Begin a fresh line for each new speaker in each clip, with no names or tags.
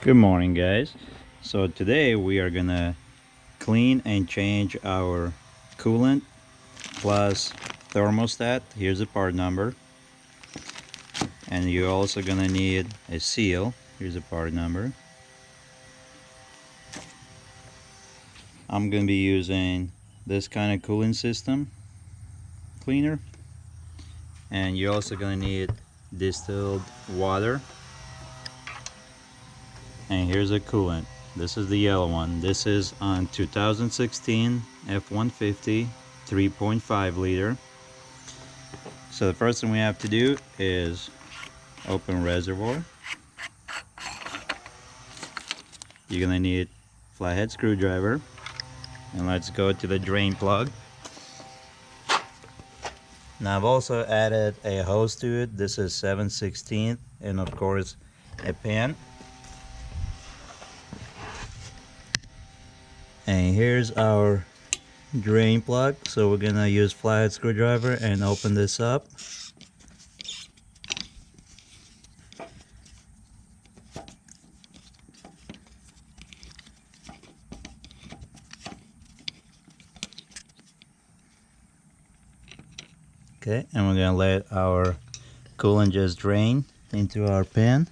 Good morning, guys. So today we are gonna clean and change our coolant plus thermostat. Here's the part number, and you're also gonna need a seal. Here's the part number. I'm gonna be using this kind of cooling system cleaner, and you're also gonna need distilled water. And here's a coolant. This is the yellow one. This is on 2016 F150 3.5 liter. So the first thing we have to do is open reservoir. You're gonna need flathead screwdriver, and let's go to the drain plug. Now I've also added a hose to it. This is 7/16, and of course a pan. And here's our drain plug. So we're gonna use flathead screwdriver and open this up. Okay, and we're gonna let our coolant just drain into our pan.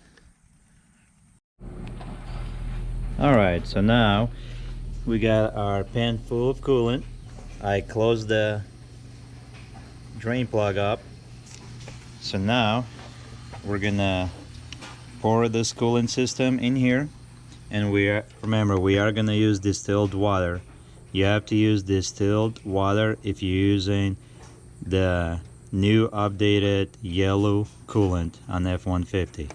Alright, so now we got our pan full of coolant. I closed the drain plug up. So now we're gonna pour this coolant system in here, and remember, we are gonna use distilled water. You have to use distilled water if you're using the new updated yellow coolant on F150.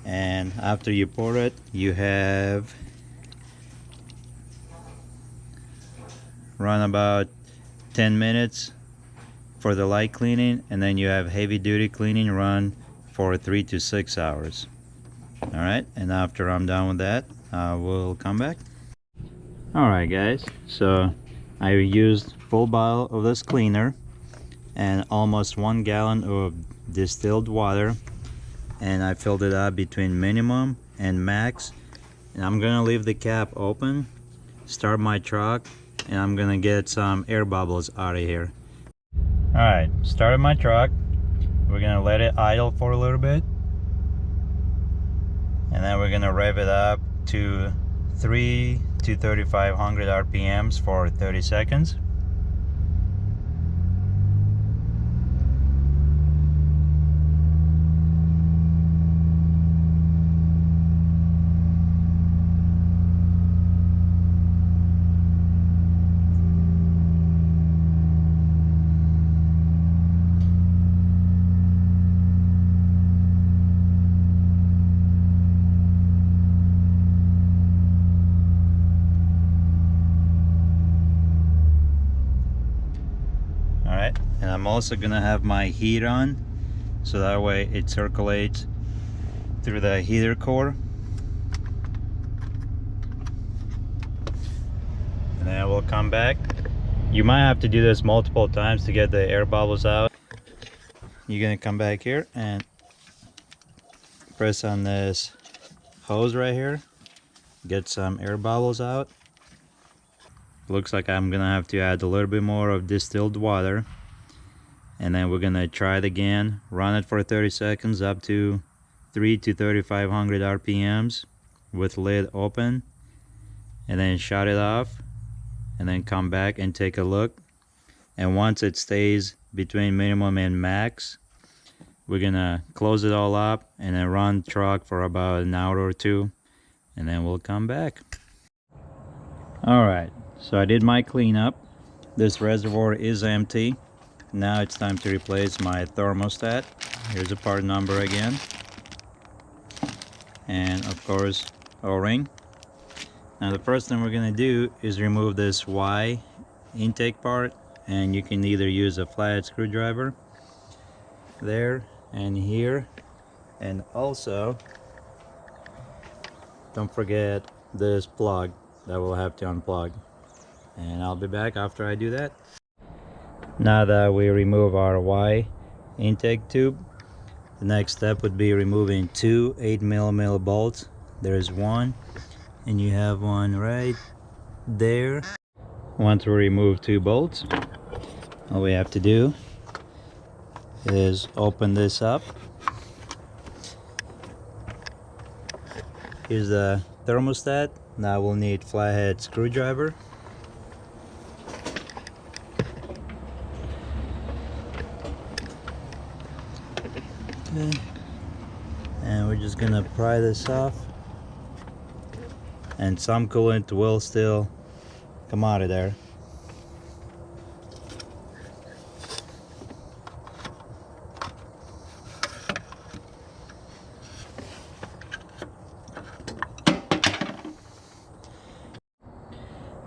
And after you pour it, you have run about 10 minutes for the light cleaning, and then you have heavy duty cleaning run for 3 to 6 hours. Alright, and after I'm done with that, we'll come back. Alright guys, so I used full bottle of this cleaner and almost 1 gallon of distilled water, and I filled it up between minimum and max. And I'm gonna leave the cap open, start my truck, and I'm gonna get some air bubbles out of here. Alright, started my truck. We're gonna let it idle for a little bit, and then we're gonna rev it up to 3 to 3500 RPMs for 30 seconds. And I'm also gonna have my heat on, so that way it circulates through the heater core. And then we'll come back. You might have to do this multiple times to get the air bubbles out. You're gonna come back here and press on this hose right here, get some air bubbles out. Looks like I'm gonna have to add a little bit more of distilled water. And then we're gonna try it again, run it for 30 seconds up to 3 to 3500 RPMs with lid open, and then shut it off, and then come back and take a look. And once it stays between minimum and max, we're gonna close it all up and then run truck for about an hour or two, and then we'll come back. Alright, so I did my cleanup. This reservoir is empty. Now it's time to replace my thermostat. Here's the part number again, and of course O-ring. Now the first thing we're gonna do is remove this Y intake part, and you can either use a flathead screwdriver there and here, and also don't forget this plug that we'll have to unplug. And I'll be back after I do that. Now that we remove our Y intake tube, The next step would be removing two 8mm bolts. There's one, and you have one right there. Once we remove two bolts, all we have to do is open this up. Here's the thermostat. Now we'll need flathead screwdriver. Okay. And we're just gonna pry this off. And some coolant will still come out of there.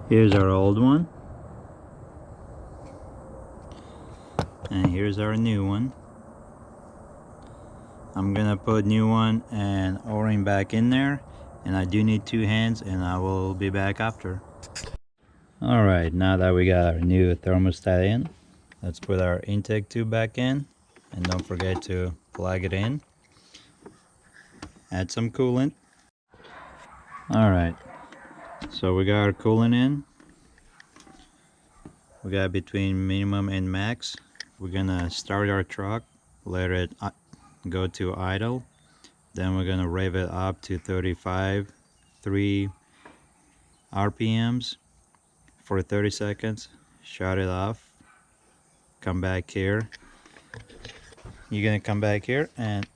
Here's our old one, and here's our new one. I'm gonna put new one and O-ring back in there, and I do need two hands, and I will be back after. Alright, now that we got our new thermostat in, let's put our intake tube back in, and don't forget to plug it in. Add some coolant. Alright, so we got our coolant in. We got between minimum and max. We're gonna start our truck, let it go to idle. Then we're gonna rev it up to 3 RPMs for 30 seconds. Shut it off. Come back here. You're gonna come back here and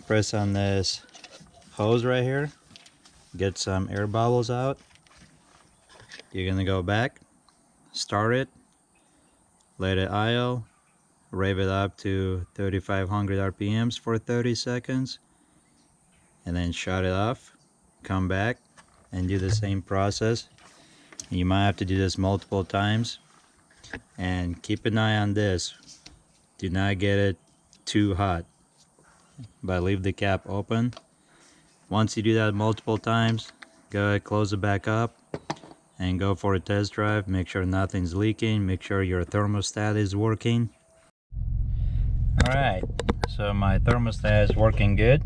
press on this hose right here. Get some air bubbles out. You're gonna go back, start it, let it idle, rev it up to 3500 RPMs for 30 seconds, and then shut it off. Come back and do the same process. You might have to do this multiple times, and keep an eye on this. Do not get it too hot, but leave the cap open. Once you do that multiple times, go ahead, close it back up and go for a test drive. Make sure nothing's leaking, make sure your thermostat is working. Alright, so my thermostat is working good.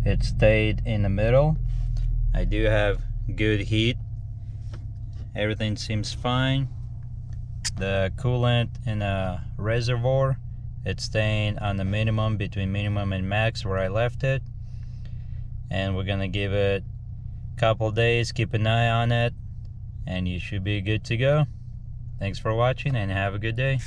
It stayed in the middle. I do have good heat. Everything seems fine. The coolant in the reservoir, it's staying on the minimum, between minimum and max where I left it. And we're gonna give it a couple days, keep an eye on it, and you should be good to go. Thanks for watching and have a good day.